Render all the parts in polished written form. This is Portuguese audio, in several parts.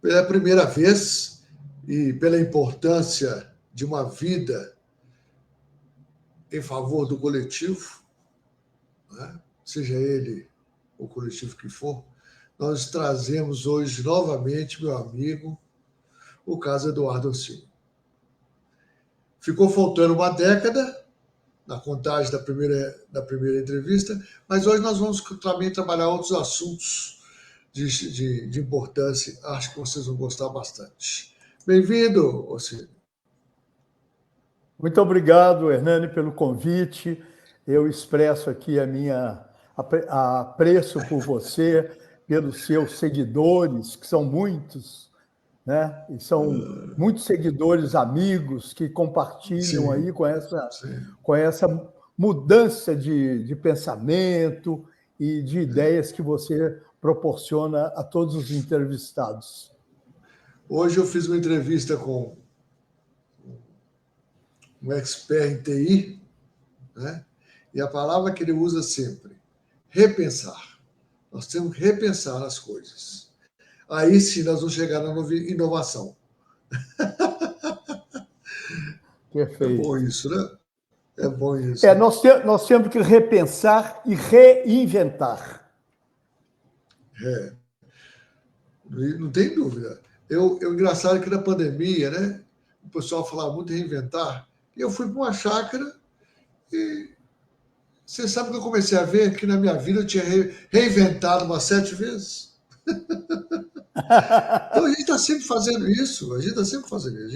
pela primeira vez e pela importância de uma vida em favor do coletivo, né? Seja ele o coletivo que for, nós trazemos hoje novamente, meu amigo, o caso Eduardo Orsini. Ficou faltando uma década na contagem da primeira entrevista, mas hoje nós vamos também trabalhar outros assuntos de importância. Acho que vocês vão gostar bastante. Bem-vindo, Orsini. Muito obrigado, Hernani, pelo convite. Eu expresso aqui a minha apreço por você, pelos seus seguidores, que são muitos, né? E são muitos seguidores, amigos, que compartilham aí com essa mudança de pensamento e de ideias que você proporciona a todos os entrevistados. Hoje eu fiz uma entrevista com um expert em TI, né? E a palavra que ele usa sempre, repensar. Nós temos que repensar as coisas. Aí sim nós vamos chegar na inovação. Perfeito. É bom isso, né? É bom isso. Nós temos que repensar e reinventar. Não tem dúvida. Engraçado que na pandemia, né? O pessoal falava muito reinventar. E eu fui para uma chácara e você sabe que eu comecei a ver que na minha vida eu tinha reinventado umas 7 vezes. Então a gente está sempre fazendo isso, a gente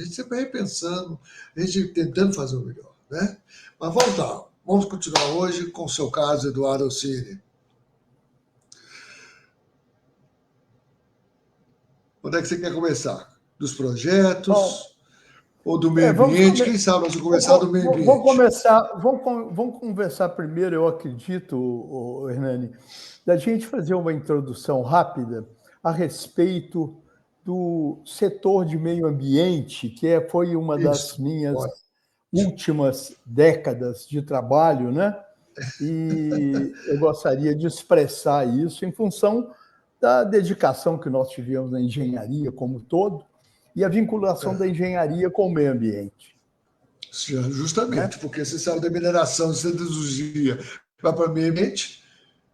sempre repensando, a gente tentando fazer o melhor, né? Mas vamos lá, vamos continuar hoje com o seu caso, Eduardo Orsini. Onde é que você quer começar? Dos projetos ou do meio ambiente? Quem sabe nós vamos começar do meio ambiente? Vamos conversar primeiro, eu acredito, Hernani, da gente fazer uma introdução rápida a respeito do setor de meio ambiente, que foi uma das minhas últimas décadas de trabalho, né? E eu gostaria de expressar isso em função da dedicação que nós tivemos na engenharia como um todo e a vinculação da engenharia com o meio ambiente. Justamente, porque você saiu da mineração, você siderurgia, vai para o meio ambiente,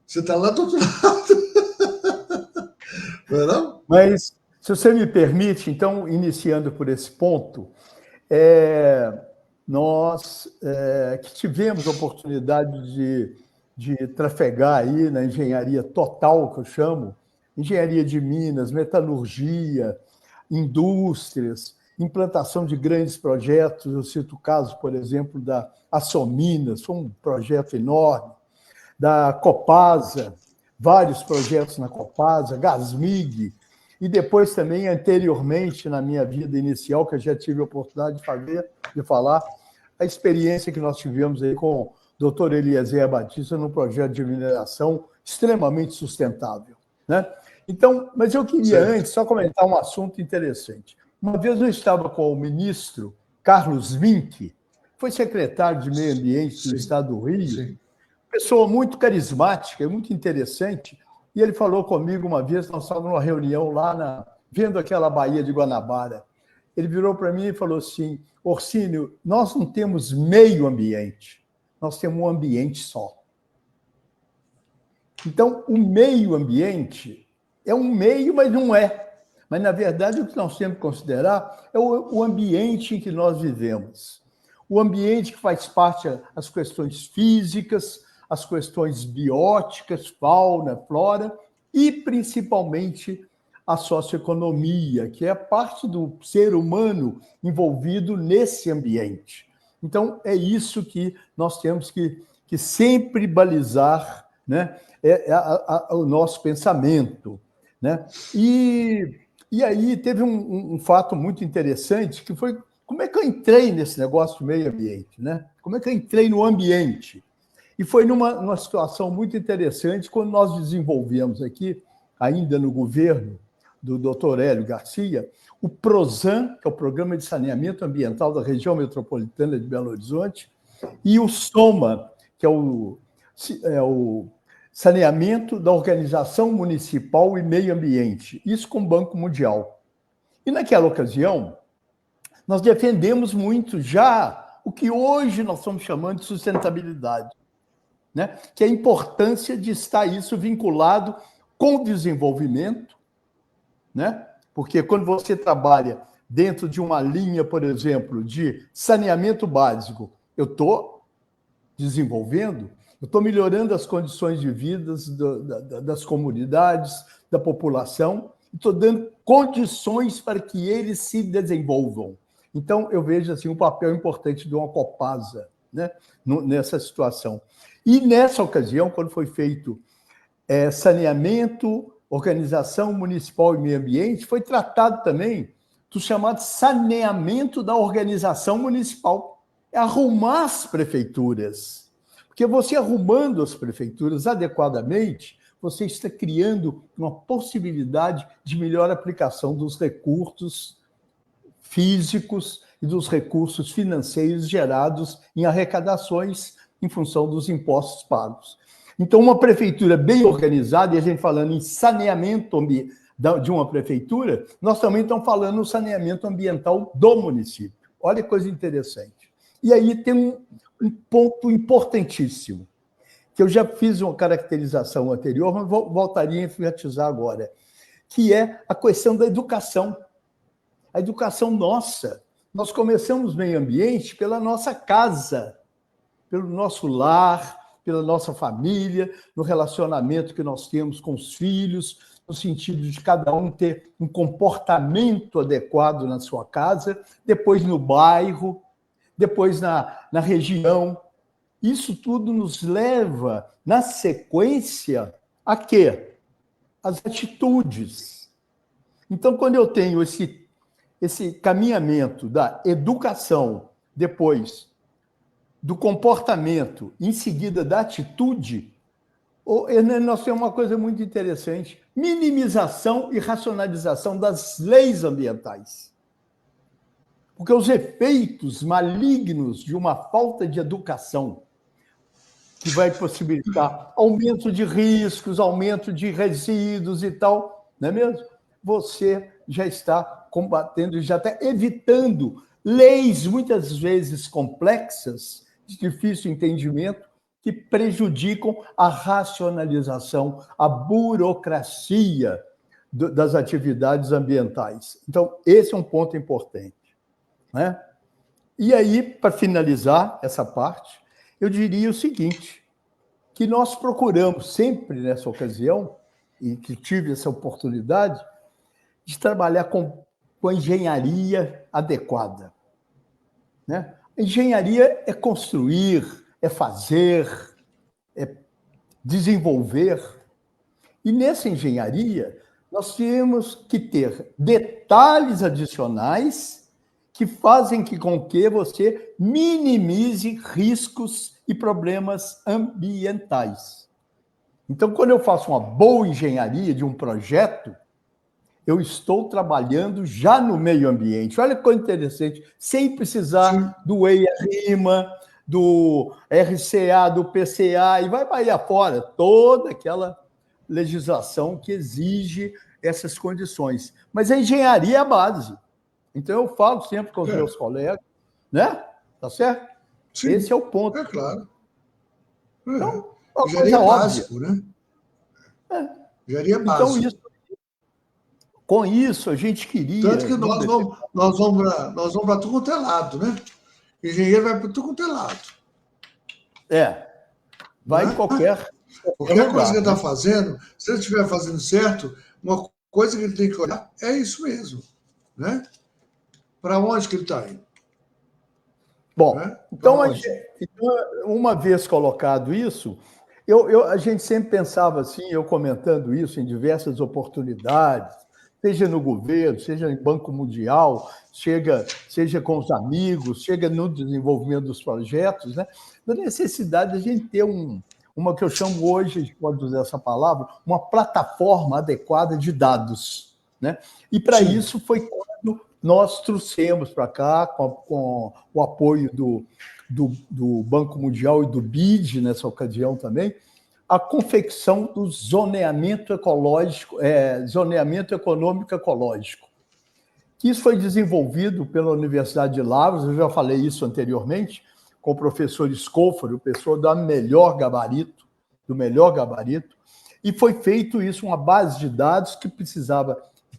você está lá do outro lado. Não é não? Mas, se você me permite, então, iniciando por esse ponto, nós que tivemos a oportunidade de trafegar aí na engenharia total, que eu chamo, engenharia de minas, metalurgia, indústrias, implantação de grandes projetos. Eu cito o caso, por exemplo, da Açominas, foi um projeto enorme, da Copasa, vários projetos na Copasa, Gasmig, e depois também, anteriormente, na minha vida inicial, que eu já tive a oportunidade de falar, a experiência que nós tivemos aí com o doutor Eliezer Batista no projeto de mineração extremamente sustentável, né? Então, mas eu queria antes só comentar um assunto interessante. Uma vez eu estava com o ministro Carlos Vinck, foi secretário de Meio Ambiente do Estado do Rio, pessoa muito carismática e muito interessante, e ele falou comigo uma vez, nós estávamos numa reunião lá, vendo aquela Baía de Guanabara. Ele virou para mim e falou assim: Orsini, nós não temos meio ambiente, nós temos um ambiente só. Então, o meio ambiente é um meio, mas não é. Mas, na verdade, o que nós temos que considerar é o ambiente em que nós vivemos. O ambiente que faz parte das questões físicas, as questões bióticas, fauna, flora, e, principalmente, a socioeconomia, que é parte do ser humano envolvido nesse ambiente. Então, é isso que nós temos que sempre balizar, né? O nosso pensamento, né? E aí teve um fato muito interessante, que foi como é que eu entrei nesse negócio do meio ambiente, né? Como é que eu entrei no ambiente? E foi numa situação muito interessante, quando nós desenvolvemos aqui, ainda no governo do Dr. Hélio Garcia, o PROSAN, que é o Programa de Saneamento Ambiental da Região Metropolitana de Belo Horizonte, e o SOMA, que é o Saneamento da Organização Municipal e Meio Ambiente, isso com o Banco Mundial. E naquela ocasião, nós defendemos muito já o que hoje nós estamos chamando de sustentabilidade, né? Que é a importância de estar isso vinculado com o desenvolvimento, né? Porque quando você trabalha dentro de uma linha, por exemplo, de saneamento básico, eu estou desenvolvendo, eu estou melhorando as condições de vida das comunidades, da população, estou dando condições para que eles se desenvolvam. Então, eu vejo assim, um papel importante de uma Copasa, né, nessa situação. E nessa ocasião, quando foi feito saneamento, organização municipal e meio ambiente, foi tratado também do chamado saneamento da organização municipal. É arrumar as prefeituras. Porque você arrumando as prefeituras adequadamente, você está criando uma possibilidade de melhor aplicação dos recursos físicos e dos recursos financeiros gerados em arrecadações em função dos impostos pagos. Então, uma prefeitura bem organizada, e a gente falando em saneamento de uma prefeitura, nós também estamos falando no saneamento ambiental do município. Olha que coisa interessante. E aí tem um ponto importantíssimo, que eu já fiz uma caracterização anterior, mas voltaria a enfatizar agora, que é a questão da educação. A educação nossa. Nós começamos meio ambiente pela nossa casa, pelo nosso lar, pela nossa família, no relacionamento que nós temos com os filhos, no sentido de cada um ter um comportamento adequado na sua casa, depois no bairro, depois na região. Isso tudo nos leva, na sequência, a quê? As atitudes. Então, quando eu tenho esse caminhamento da educação, depois do comportamento, em seguida da atitude, nós temos uma coisa muito interessante: minimização e racionalização das leis ambientais. Porque os efeitos malignos de uma falta de educação, que vai possibilitar aumento de riscos, aumento de resíduos e tal, não é mesmo? Você já está combatendo, já está evitando leis muitas vezes complexas, de difícil entendimento, que prejudicam a racionalização, a burocracia das atividades ambientais. Então, esse é um ponto importante, né? E aí, para finalizar essa parte, eu diria o seguinte, que nós procuramos sempre nessa ocasião, e que tive essa oportunidade, de trabalhar com a engenharia adequada, né? A engenharia é construir, é fazer, é desenvolver. E nessa engenharia, nós temos que ter detalhes adicionais que fazem com que você minimize riscos e problemas ambientais. Então, quando eu faço uma boa engenharia de um projeto, eu estou trabalhando já no meio ambiente. Olha que coisa interessante, sem precisar do EIA-RIMA, do RCA, do PCA, e vai para aí afora, toda aquela legislação que exige essas condições. Mas a engenharia é a base. Então, eu falo sempre com os meus colegas, né? Tá certo? Sim, esse é o ponto. É claro. Então, engenharia é básico, né? Engenharia básico. Então, com isso, a gente queria... Tanto que nós vamos para tudo quanto é lado, né? Engenheiro vai para tudo quanto é lado. Vai em qualquer lugar, coisa que ele está fazendo, se ele estiver fazendo certo, uma coisa que ele tem que olhar é isso mesmo, né? Para onde que ele está indo? Bom, né? Então, uma vez colocado isso, a gente sempre pensava assim, eu comentando isso em diversas oportunidades, seja no governo, seja em Banco Mundial, seja com os amigos, seja no desenvolvimento dos projetos, né? Da necessidade de a gente ter uma que eu chamo hoje, a gente pode usar essa palavra, uma plataforma adequada de dados, né? E para isso foi quando nós trouxemos para cá, com o apoio do Banco Mundial e do BID, nessa ocasião também, a confecção do zoneamento ecológico, zoneamento econômico ecológico, que isso foi desenvolvido pela Universidade de Lavras, eu já falei isso anteriormente, com o professor Scofaro, pessoa do melhor gabarito, e foi feito isso, uma base de dados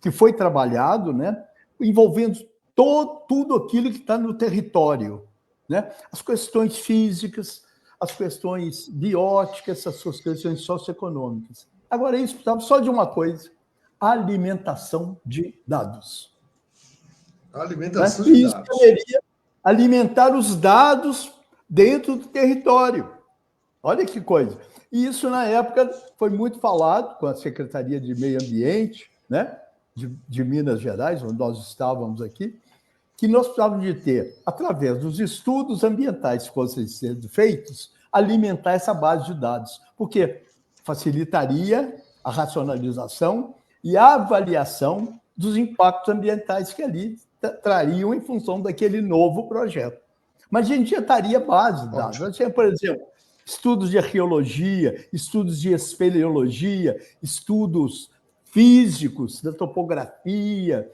que foi trabalhado, né, envolvendo tudo aquilo que está no território, né, as questões físicas, as questões bióticas, as questões socioeconômicas. Agora, isso precisava só de uma coisa: alimentação de dados. Alimentação E de isso dados. poderia alimentar os dados dentro do território. Olha que coisa. E isso, na época, foi muito falado com a Secretaria de Meio Ambiente, né, de Minas Gerais, onde nós estávamos aqui, que nós precisávamos de ter, através dos estudos ambientais que fossem sendo feitos, alimentar essa base de dados, porque facilitaria a racionalização e a avaliação dos impactos ambientais que ali trariam em função daquele novo projeto. Mas a gente já estaria base de dados. Nós tínhamos, por exemplo, estudos de arqueologia, estudos de espeleologia, estudos físicos da topografia,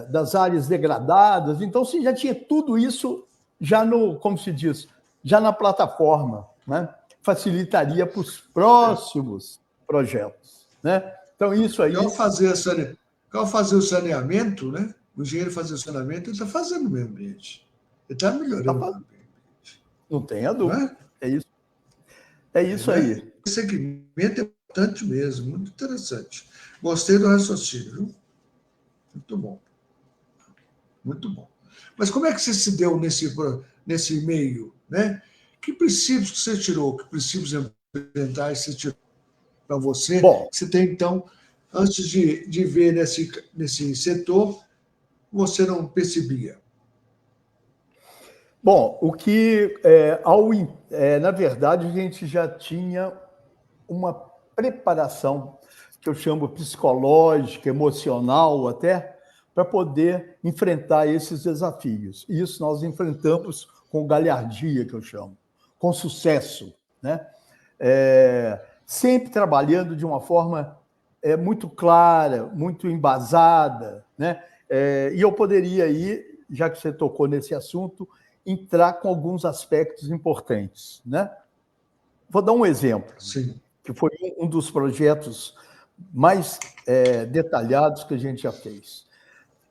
das áreas degradadas. Então, você já tinha tudo isso já como se diz, já na plataforma, né? Facilitaria para os próximos projetos, né? Então, isso aí... Ao fazer o saneamento, né? O engenheiro fazer o saneamento, ele está fazendo o meio ambiente. Ele está melhorando o meio ambiente. Não tenha dúvida. É isso aí. Esse segmento é importante mesmo, muito interessante. Gostei do raciocínio, viu? Muito bom. Muito bom. Mas como é que você se deu nesse meio, né? Que princípios que você tirou? Que princípios ambientais você tirou para você? Bom, você tem, então, antes de ver nesse setor, você não percebia? Bom, o que, na verdade, a gente já tinha uma preparação, que eu chamo psicológica, emocional até, para poder enfrentar esses desafios. E isso nós enfrentamos com galhardia, que eu chamo, com sucesso, né? Sempre trabalhando de uma forma muito clara, muito embasada, né? E eu poderia aí, já que você tocou nesse assunto, entrar com alguns aspectos importantes, né? Vou dar um exemplo. Sim. Que foi um dos projetos mais detalhados que a gente já fez.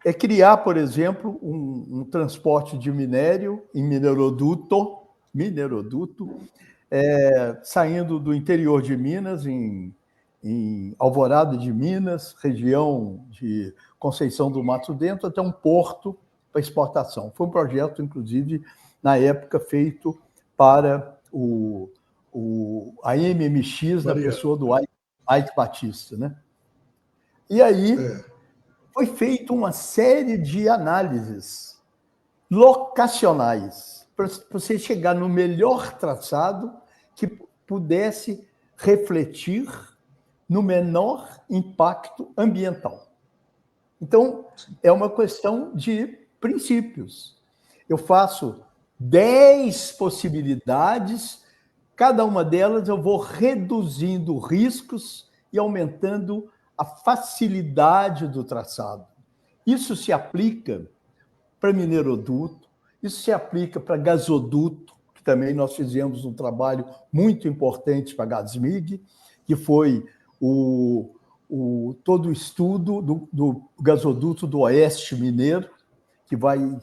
É criar, por exemplo, um transporte de minério em mineroduto, saindo do interior de Minas, em Alvorada de Minas, região de Conceição do Mato Dentro, até um porto para exportação. Foi um projeto, inclusive, na época, feito para a MMX, na pessoa do Ike Batista, né? E aí foi feita uma série de análises locacionais para você chegar no melhor traçado que pudesse refletir no menor impacto ambiental. Então, é uma questão de princípios. Eu faço 10 possibilidades, cada uma delas eu vou reduzindo riscos e aumentando a facilidade do traçado. Isso se aplica para mineroduto, isso se aplica para gasoduto, que também nós fizemos um trabalho muito importante para a Gasmig, que foi todo o estudo do gasoduto do Oeste Mineiro, que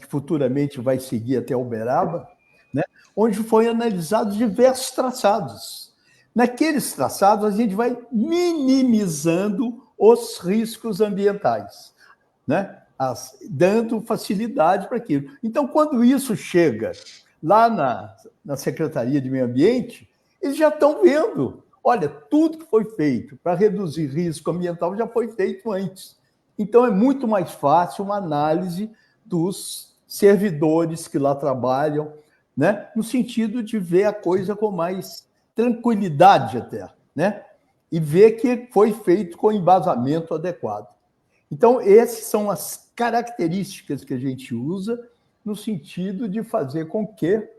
futuramente vai seguir até Uberaba, né? Onde foi analisados diversos traçados. Naqueles traçados, a gente vai minimizando os riscos ambientais, né? Dando facilidade para aquilo. Então, quando isso chega lá na Secretaria de Meio Ambiente, eles já estão vendo, olha, tudo que foi feito para reduzir risco ambiental já foi feito antes. Então, é muito mais fácil uma análise dos servidores que lá trabalham, né? No sentido de ver a coisa com mais tranquilidade até, né? E ver que foi feito com embasamento adequado. Então, essas são as características que a gente usa no sentido de fazer com que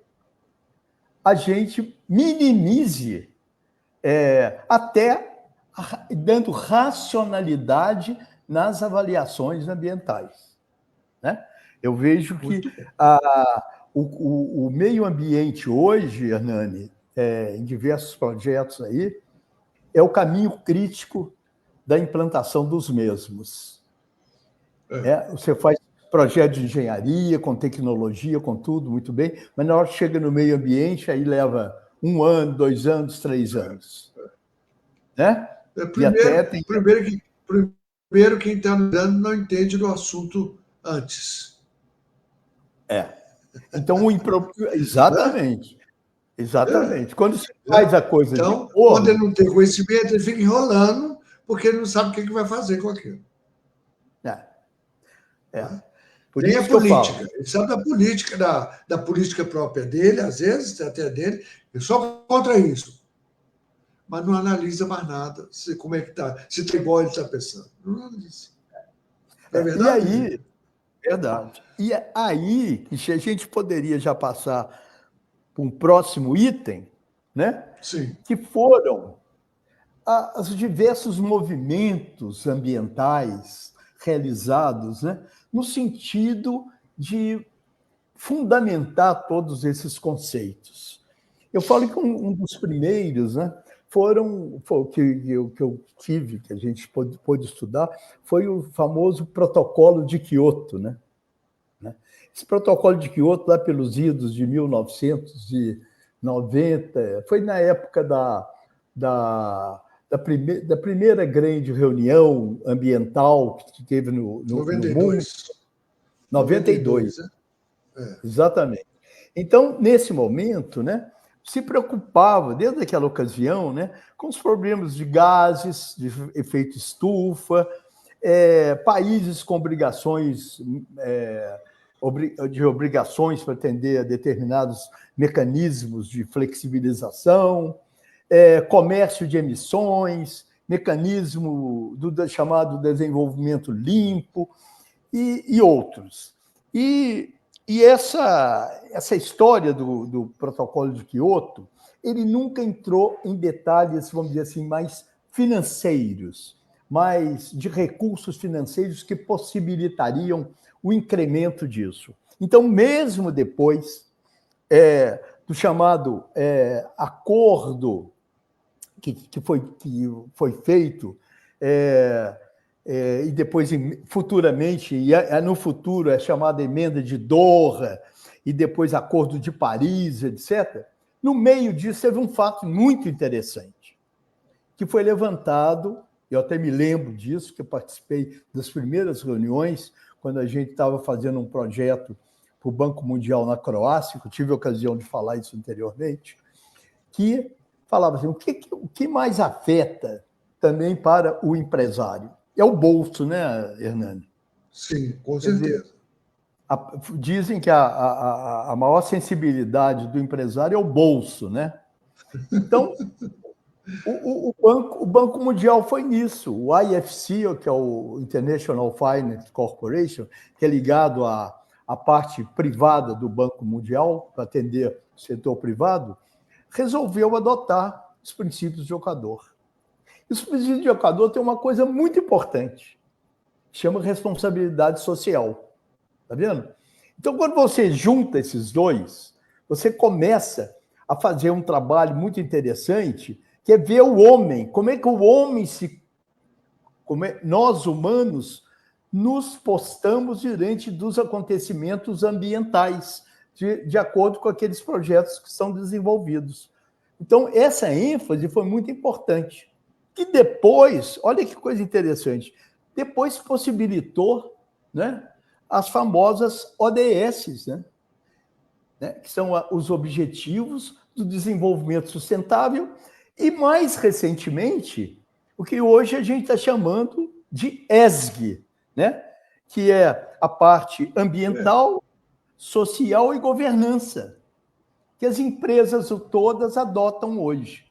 a gente minimize, até dando racionalidade nas avaliações ambientais. né? Eu vejo que o meio ambiente hoje, Hernani, em diversos projetos aí, é o caminho crítico da implantação dos mesmos. Você faz projeto de engenharia, com tecnologia, com tudo, muito bem, mas na hora que chega no meio ambiente, aí leva 1 ano, 2 anos, 3 anos. Né? Primeiro, quem está andando não entende do assunto antes. Então, exatamente. Exatamente. Quando você faz a coisa então, quando ele não tem conhecimento, ele fica enrolando, porque ele não sabe o que vai fazer com aquilo. Por Nem isso a que eu política. falo. Ele sabe da política própria dele, às vezes, até dele, ele só contra isso. Mas não analisa mais nada, como é que está, se está igual ele está pensando. Não analisa. Não é verdade? E aí, verdade. E aí que a gente poderia já passar para um próximo item, né? Sim. Que foram os diversos movimentos ambientais realizados, né? No sentido de fundamentar todos esses conceitos. Eu falo que um dos primeiros, né, foi que eu tive, que a gente pôde estudar, foi o famoso Protocolo de Quioto, né? Esse Protocolo de Quioto, lá pelos idos de 1990, foi na época da primeira grande reunião ambiental que teve no 92. mundo. 92, né? Exatamente. Então, nesse momento, né, se preocupava, desde aquela ocasião, né, com os problemas de gases, de efeito estufa, países com obrigações, de obrigações para atender a determinados mecanismos de flexibilização, comércio de emissões, mecanismo do chamado desenvolvimento limpo e outros. E essa história do Protocolo de Quioto, ele nunca entrou em detalhes, vamos dizer assim, mais financeiros, mais de recursos financeiros que possibilitariam o incremento disso. Então, mesmo depois do chamado acordo que foi feito, e depois, futuramente, no futuro é chamada Emenda de Doha, e depois Acordo de Paris, etc. No meio disso, teve um fato muito interessante, que foi levantado, eu até me lembro disso, que eu participei das primeiras reuniões, quando a gente estava fazendo um projeto para o Banco Mundial na Croácia, que eu tive a ocasião de falar isso anteriormente, que falava assim, o que mais afeta também para o empresário? É o bolso, né, Hernani? Sim, com certeza. Dizem que a maior sensibilidade do empresário é o bolso, né? Então, o Banco Mundial foi nisso. O IFC, que é o International Finance Corporation, que é ligado à parte privada do Banco Mundial, para atender o setor privado, resolveu adotar os princípios de Ocador. Os princípios de Ocador tem uma coisa muito importante, chama responsabilidade social. Tá vendo? Então, quando você junta esses dois, você começa a fazer um trabalho muito interessante, que é ver o homem, como é que o homem nós humanos nos postamos diante dos acontecimentos ambientais, de acordo com aqueles projetos que são desenvolvidos. Então, essa ênfase foi muito importante. Que depois, olha que coisa interessante, depois possibilitou, né, as famosas ODS, né, que são os Objetivos do Desenvolvimento Sustentável, e mais recentemente, o que hoje a gente está chamando de ESG, né, que é a parte ambiental, social e governança, que as empresas todas adotam hoje.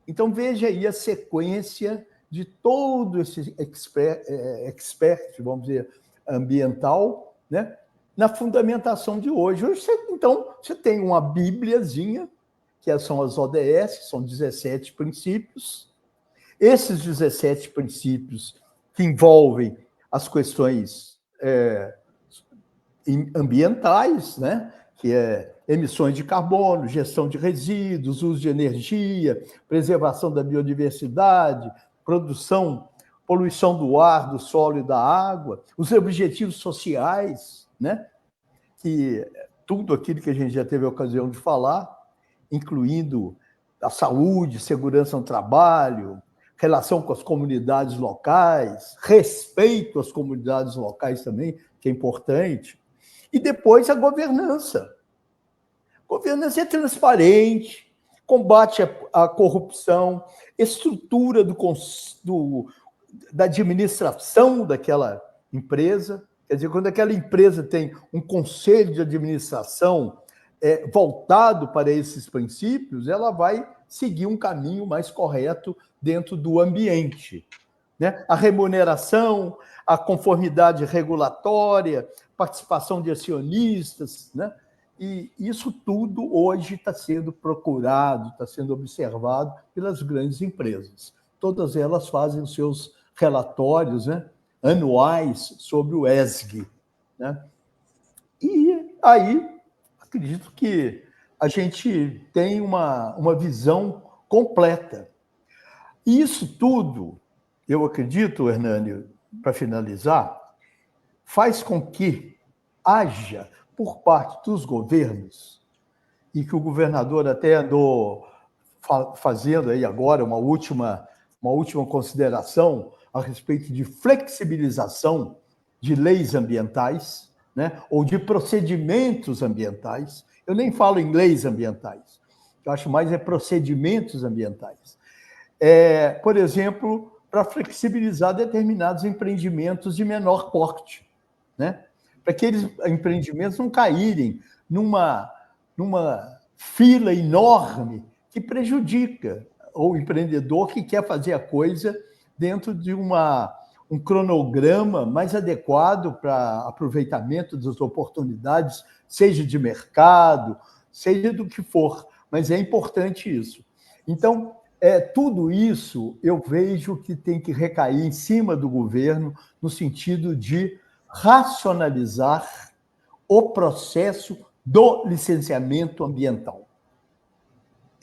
Então, veja aí a sequência de todo esse expert, vamos dizer, ambiental, né, na fundamentação de hoje. Então, você tem uma bíbliazinha, que são as ODS, são 17 princípios. Esses 17 princípios que envolvem as questões ambientais, né? Que é emissões de carbono, gestão de resíduos, uso de energia, preservação da biodiversidade, poluição do ar, do solo e da água, os objetivos sociais, né? Que tudo aquilo que a gente já teve a ocasião de falar, incluindo a saúde, segurança no trabalho, relação com as comunidades locais, respeito às comunidades locais também, que é importante, e depois a governança. Governança é transparente, combate à corrupção, estrutura da administração daquela empresa. Quer dizer, quando aquela empresa tem um conselho de administração voltado para esses princípios, ela vai seguir um caminho mais correto dentro do ambiente. Né? A remuneração, a conformidade regulatória, participação de acionistas, né? E isso tudo hoje está sendo procurado, está sendo observado pelas grandes empresas. Todas elas fazem os seus relatórios, né, anuais sobre o ESG. Né? E aí, acredito que a gente tem uma visão completa. E isso tudo, eu acredito, Hernani, para finalizar, faz com que haja, por parte dos governos, e que o governador até andou fazendo aí agora uma última consideração a respeito de flexibilização de leis ambientais, né, ou de procedimentos ambientais. Eu nem falo em leis ambientais, eu acho mais procedimentos ambientais. Por exemplo, para flexibilizar determinados empreendimentos de menor porte, né? Para aqueles empreendimentos não caírem numa fila enorme que prejudica o empreendedor que quer fazer a coisa dentro de um cronograma mais adequado para aproveitamento das oportunidades, seja de mercado, seja do que for, mas é importante isso. Então, tudo isso eu vejo que tem que recair em cima do governo no sentido de racionalizar o processo do licenciamento ambiental.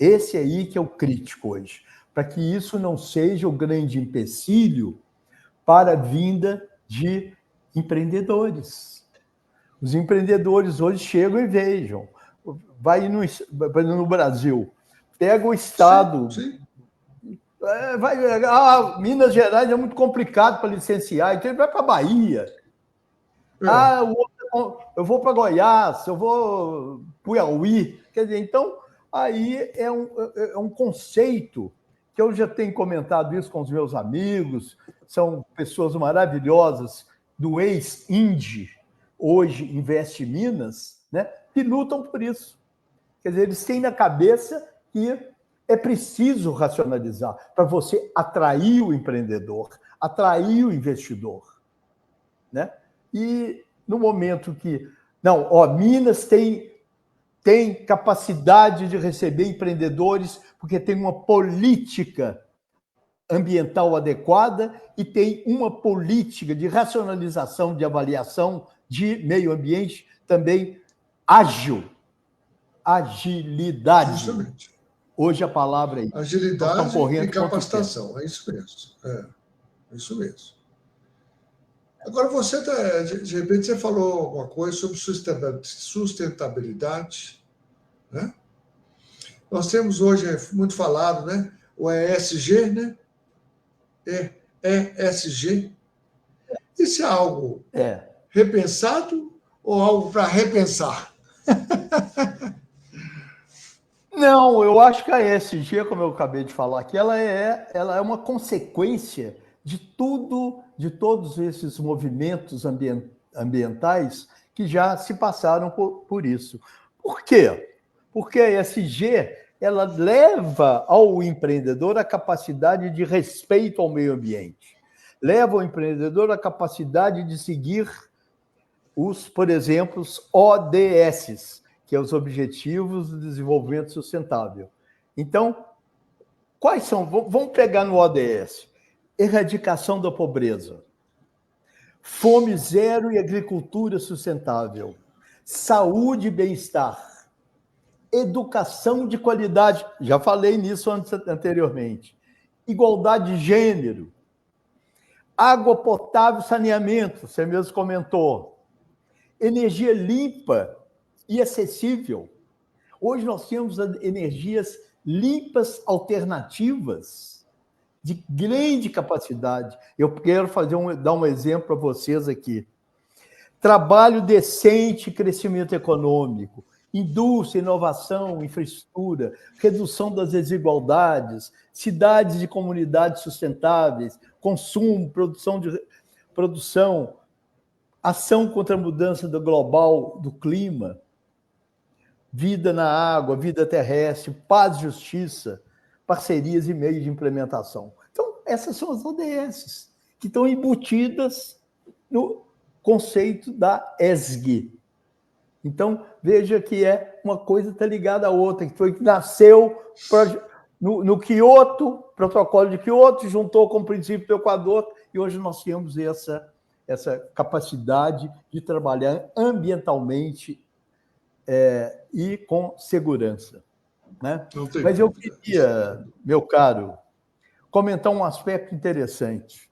Esse aí que é o crítico hoje, para que isso não seja o grande empecilho para a vinda de empreendedores. Os empreendedores hoje chegam e vejam, vai no Brasil, pega o estado... Sim. Minas Gerais é muito complicado para licenciar, então ele vai para a Bahia. Eu vou para Goiás, eu vou para Piauí. Quer dizer, então, aí é um conceito que eu já tenho comentado isso com os meus amigos, são pessoas maravilhosas do ex-INDE, hoje Investe Minas, né, que lutam por isso. Quer dizer, eles têm na cabeça que é preciso racionalizar para você atrair o empreendedor, atrair o investidor. Né? E no momento que... Minas tem capacidade de receber empreendedores porque tem uma política ambiental adequada e tem uma política de racionalização de avaliação de meio ambiente também ágil. Agilidade. Justamente. Hoje a palavra é isso. Agilidade e capacitação, é isso mesmo. É isso mesmo. Agora, de repente, você falou alguma coisa sobre sustentabilidade, né? Nós temos hoje, muito falado, né? O ESG, né? ESG. Isso é algo repensado ou algo para repensar? Não, eu acho que a ESG, como eu acabei de falar aqui, ela é uma consequência de todos esses movimentos ambientais que já se passaram por isso. Por quê? Porque a ESG ela leva ao empreendedor a capacidade de respeito ao meio ambiente, leva ao empreendedor a capacidade de seguir por exemplo, os ODS, que é os Objetivos do Desenvolvimento Sustentável. Então, quais são? Vamos pegar no ODS. Erradicação da pobreza. fome zero e agricultura sustentável, saúde e bem-estar, educação de qualidade, já falei nisso anteriormente, igualdade de gênero, água potável e saneamento, você mesmo comentou, energia limpa e acessível. Hoje nós temos energias limpas alternativas de grande capacidade. Eu quero dar um exemplo para vocês aqui. Trabalho decente, crescimento econômico, indústria, inovação, infraestrutura, redução das desigualdades, cidades e comunidades sustentáveis, consumo, produção, ação contra a mudança global do clima, vida na água, vida terrestre, paz e justiça, parcerias e meios de implementação. Então, essas são as ODS, que estão embutidas no conceito da ESG. Então, veja que uma coisa está ligada à outra, que nasceu no Kyoto, protocolo de Kyoto, juntou com o princípio do Equador, e hoje nós temos essa capacidade de trabalhar ambientalmente e com segurança. Né? Mas eu queria, meu caro, comentar um aspecto interessante,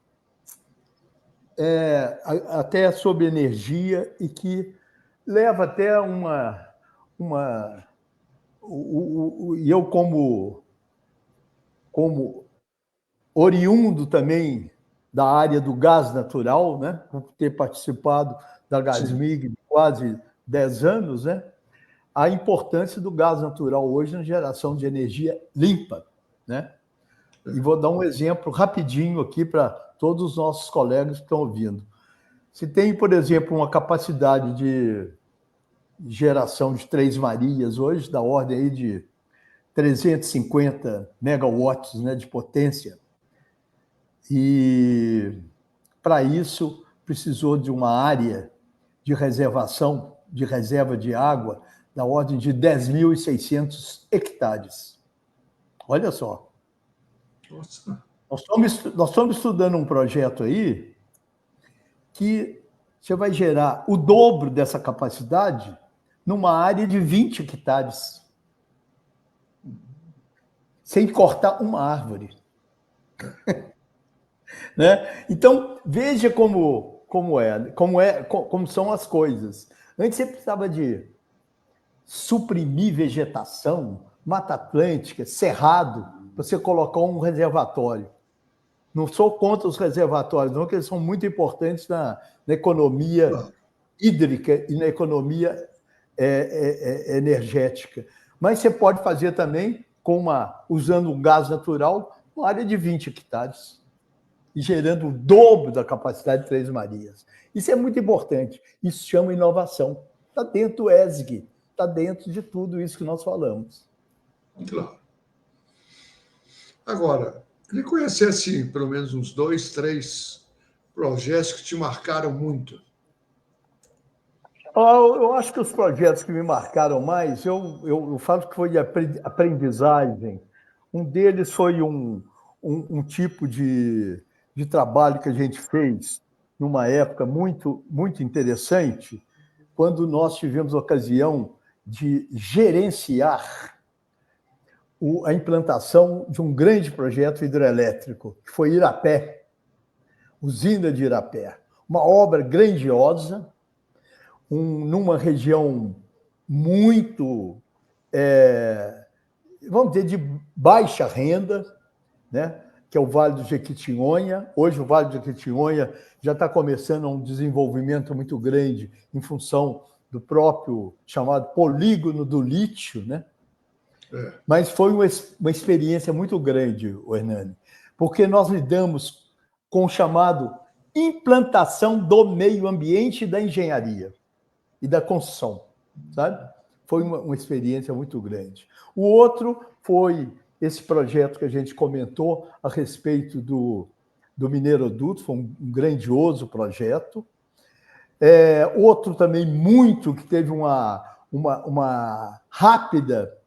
até sobre energia, e que leva até e eu, como oriundo também da área do gás natural, né, por ter participado da Gasmig quase 10 anos, né, a importância do gás natural hoje na geração de energia limpa, né? E vou dar um exemplo rapidinho aqui para todos os nossos colegas que estão ouvindo. Se tem, por exemplo, uma capacidade de geração de Três Marias hoje, da ordem aí de 350 megawatts, né, de potência, e para isso precisou de uma área de reservação, de reserva de água, da ordem de 10.600 hectares. Olha só. Nossa. Nós estamos estudando um projeto aí que você vai gerar o dobro dessa capacidade numa área de 20 hectares, sem cortar uma árvore. Né? Então, veja como são as coisas. Antes você precisava de suprimir vegetação, Mata Atlântica, Cerrado, para você colocar um reservatório. Não sou contra os reservatórios, não, porque eles são muito importantes na economia hídrica e na economia energética. Mas você pode fazer também usando um gás natural, uma área de 20 hectares, e gerando o dobro da capacidade de Três Marias. Isso é muito importante. Isso chama inovação. Está dentro do ESG, está dentro de tudo isso que nós falamos. Claro. Agora, queria conhecer, assim, pelo menos uns 2, 3 projetos que te marcaram muito. Eu acho que os projetos que me marcaram mais, eu falo que foi de aprendizagem. Um deles foi um tipo de trabalho que a gente fez numa época muito, muito interessante, quando nós tivemos a ocasião de gerenciar a implantação de um grande projeto hidrelétrico, que foi Irapé, usina de Irapé. Uma obra grandiosa, numa região muito, vamos dizer, de baixa renda, né? Que é o Vale do Jequitinhonha. Hoje o Vale do Jequitinhonha já está começando um desenvolvimento muito grande em função do próprio chamado polígono do lítio, né? Mas foi uma experiência muito grande, Hernani, porque nós lidamos com o chamado implantação do meio ambiente e da engenharia e da construção, sabe? Foi uma experiência muito grande. O outro foi esse projeto que a gente comentou a respeito do Mineiroduto, foi um grandioso projeto. Outro também muito, que teve uma rápida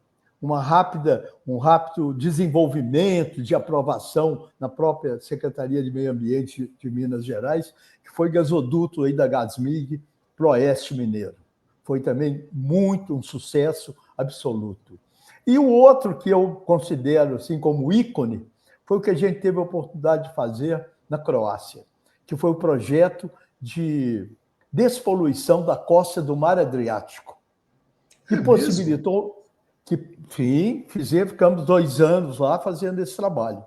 um rápido desenvolvimento de aprovação na própria Secretaria de Meio Ambiente de Minas Gerais, que foi gasoduto aí da Gasmig para o Oeste Mineiro. Foi também um sucesso absoluto. E o outro que eu considero assim como ícone foi o que a gente teve a oportunidade de fazer na Croácia, que foi o projeto de despoluição da costa do Mar Adriático, que possibilitou ficamos 2 anos lá fazendo esse trabalho,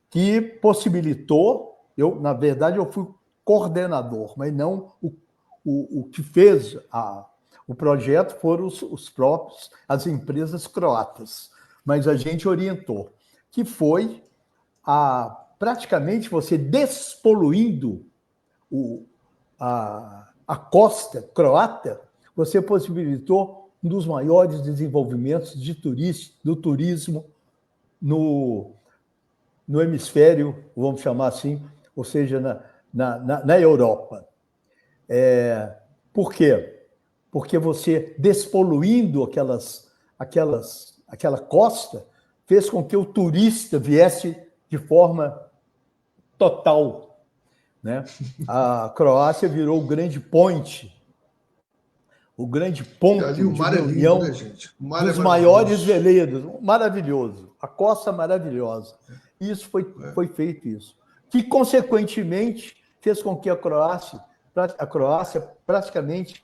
que possibilitou, na verdade, eu fui coordenador, mas não o que fez o projeto foram as empresas croatas, mas a gente orientou, que foi praticamente você despoluindo a costa croata, você possibilitou um dos maiores desenvolvimentos do turismo no hemisfério, vamos chamar assim, ou seja, na Europa. Por quê? Porque você, despoluindo aquela costa, fez com que o turista viesse de forma total, né? A Croácia virou o grande ponto ali o de mar é reunião, lindo, né, gente? O mar dos é maiores veleiros. Maravilhoso. A costa maravilhosa. Isso foi feito isso. Que, consequentemente, fez com que a Croácia praticamente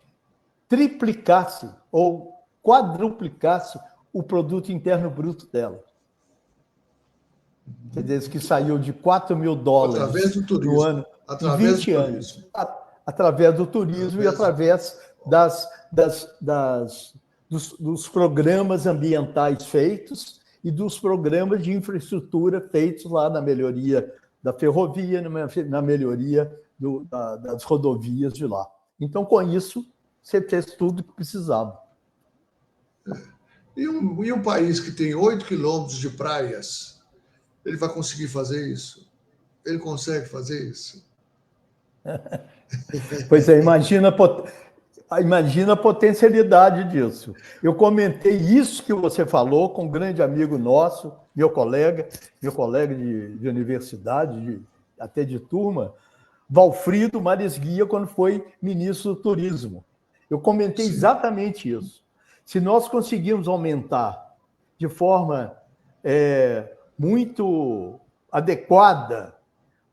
triplicasse ou quadruplicasse o produto interno bruto dela. Quer dizer, que saiu de $4 mil através do turismo, no ano, em 20 anos, através do turismo e através dos programas ambientais feitos e dos programas de infraestrutura feitos lá na melhoria da ferrovia, na melhoria das rodovias de lá. Então, com isso, você fez tudo que precisava. E um país que tem 8 quilômetros de praias, ele vai conseguir fazer isso? Ele consegue fazer isso? Pois é, imagina a potencialidade disso. Eu comentei isso que você falou com um grande amigo nosso, meu colega de universidade, até de turma, Valfrido Mares Guia, quando foi ministro do Turismo. Eu comentei exatamente isso. Se nós conseguirmos aumentar de forma muito adequada,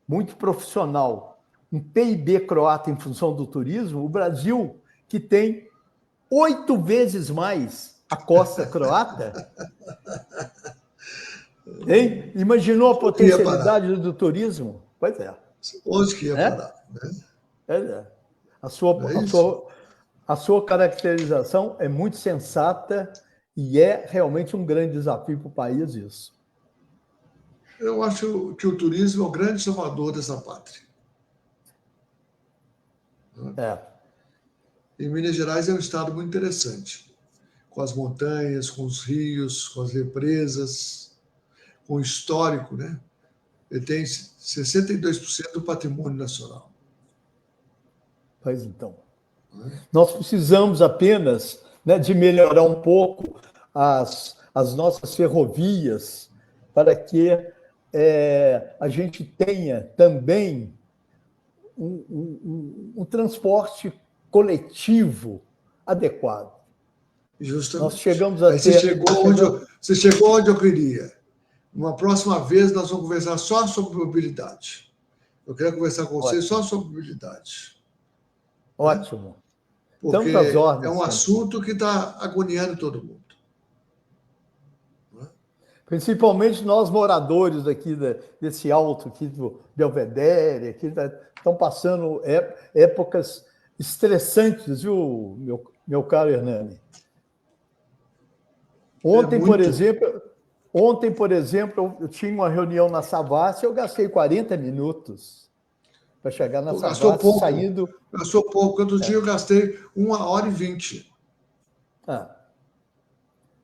muito profissional, um PIB croata em função do turismo, o Brasil, que tem 8 vezes mais a costa croata, hein? Imaginou a potencialidade do turismo? Pois é. Onde que ia parar? Né? A sua caracterização é muito sensata e é realmente um grande desafio para o país isso. Eu acho que o turismo é o grande salvador dessa pátria. E Minas Gerais é um estado muito interessante, com as montanhas, com os rios, com as represas, com o histórico, né? Ele tem 62% do patrimônio nacional. Pois então. Nós precisamos apenas, né, de melhorar um pouco as nossas ferrovias para que a gente tenha também um transporte coletivo adequado. Justamente. Nós chegamos você chegou onde eu queria. Uma próxima vez nós vamos conversar só sobre mobilidade. Eu quero conversar com você só sobre mobilidade. Ótimo. Porque é um assunto que está agoniando todo mundo. Principalmente nós moradores aqui desse alto aqui do Belvedere, aqui estão passando épocas estressantes, viu, meu caro Hernani? Ontem, por exemplo, eu tinha uma reunião na Savassi, eu gastei 40 minutos para chegar na Savassi, saindo... Gastou pouco. Outro dia eu gastei 1h20.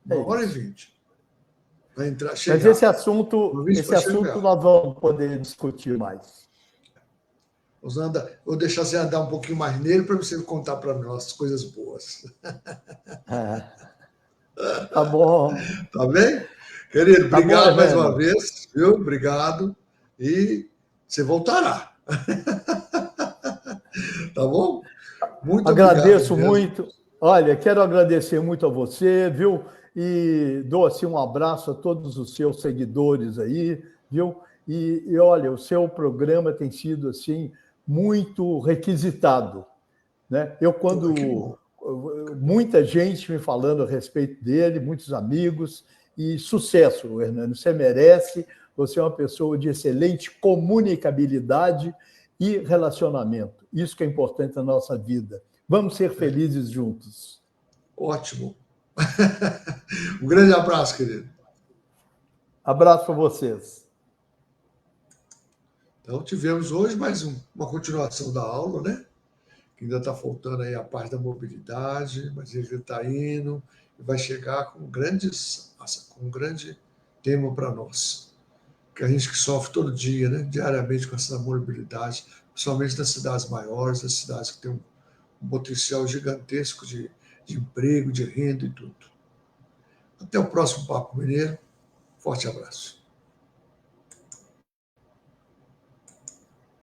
1h20. Para entrar, chegar. Mas esse assunto nós vamos poder discutir mais. Vou deixar você andar um pouquinho mais nele para você contar para nós coisas boas. Tá bom. Tá bem? Querido, Tá bom, obrigado mais uma Hernani. vez, viu? Obrigado. E você voltará, tá bom? Muito obrigado Agradeço mesmo. muito. Olha, quero agradecer muito a você, viu? E dou assim um abraço a todos os seus seguidores aí, viu? E olha, o seu programa tem sido assim muito requisitado, né? Eu Pô, que bom. quando muita gente me falando a respeito dele, muitos amigos e sucesso, Hernani. Você merece. Você é uma pessoa de excelente comunicabilidade e relacionamento. Isso que é importante na nossa vida. Vamos ser felizes juntos. Ótimo. Um grande abraço, querido. Abraço para vocês. Então, tivemos hoje mais uma continuação da aula, né? Que ainda está faltando aí a parte da mobilidade, mas ele está indo e vai chegar com um grande tema para nós. Que a gente que sofre todo dia, né? Diariamente com essa mobilidade, principalmente nas cidades maiores, nas cidades que têm um potencial gigantesco de emprego, de renda e tudo. Até o próximo Papo Mineiro. Forte abraço.